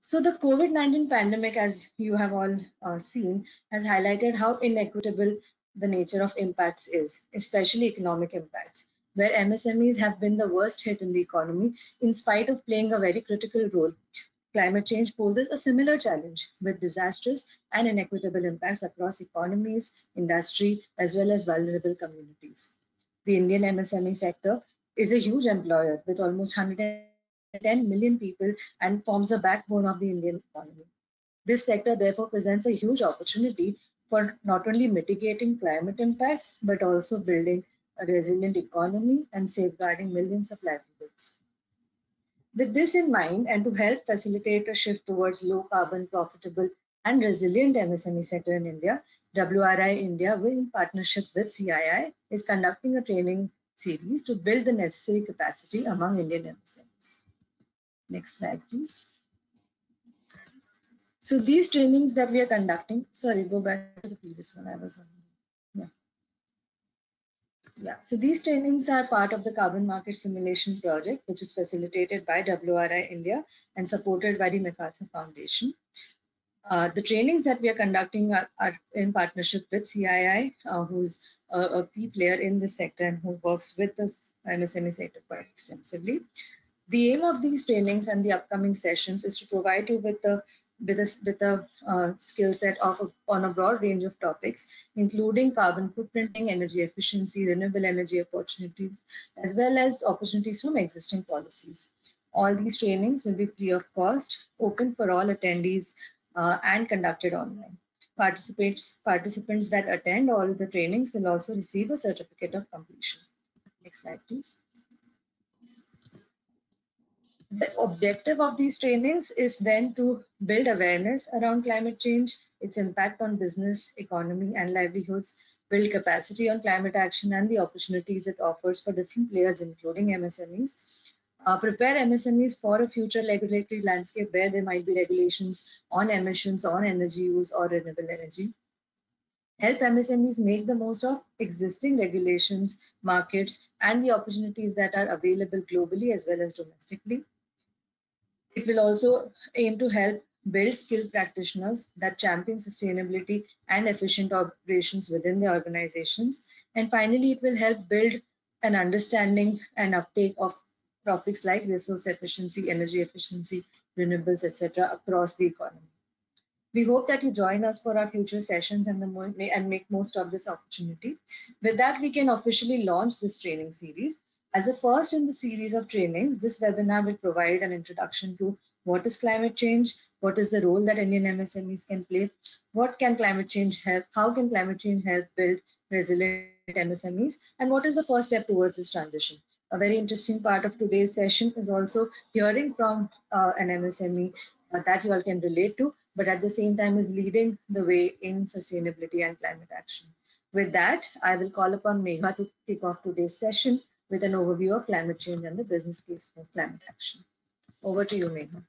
So the COVID-19 pandemic, as you have all seen, has highlighted how inequitable the nature of impacts is, especially economic impacts, where MSMEs have been the worst hit in the economy in spite of playing a very critical role. Climate change poses a similar challenge with disastrous and inequitable impacts across economies, industry, as well as vulnerable communities. The Indian MSME sector is a huge employer with almost 110 million people and forms the backbone of the Indian economy. This sector therefore presents a huge opportunity for not only mitigating climate impacts, but also building a resilient economy and safeguarding millions of livelihoods. With this in mind, and to help facilitate a shift towards low carbon, profitable, and resilient MSME sector in India, WRI India, in partnership with CII, is conducting a training series to build the necessary capacity among Indian MSMEs. Next slide, please. So these trainings that we are conducting, sorry, go back to the previous one. I was on. Yeah. Yeah, so these trainings are part of the Carbon Market Simulation Project, which is facilitated by WRI India and supported by the MacArthur Foundation. The trainings that we are conducting are in partnership with CII, who's a key player in this sector and who works with the MSME sector quite extensively. The aim of these trainings and the upcoming sessions is to provide you with a skill set on a broad range of topics, including carbon footprinting, energy efficiency, renewable energy opportunities, as well as opportunities from existing policies. All these trainings will be free of cost, open for all attendees, and conducted online. Participants that attend all the trainings will also receive a certificate of completion. Next slide, please. The objective of these trainings is then to build awareness around climate change, its impact on business, economy, and livelihoods, build capacity on climate action and the opportunities it offers for different players, including MSMEs, prepare MSMEs for a future regulatory landscape where there might be regulations on emissions, on energy use, or renewable energy. Help MSMEs make the most of existing regulations, markets, and the opportunities that are available globally as well as domestically. It will also aim to help build skilled practitioners that champion sustainability and efficient operations within the organizations. And finally, it will help build an understanding and uptake of topics like resource efficiency, energy efficiency, renewables, etc. across the economy. We hope that you join us for our future sessions and make most of this opportunity. With that, we can officially launch this training series. As a first in the series of trainings, this webinar will provide an introduction to what is climate change, what is the role that Indian MSMEs can play, what can climate change help, how can climate change help build resilient MSMEs, and what is the first step towards this transition. A very interesting part of today's session is also hearing from an MSME that you all can relate to, but at the same time is leading the way in sustainability and climate action. With that, I will call upon Megha to kick off today's session with an overview of climate change and the business case for climate action. Over to you, Megha.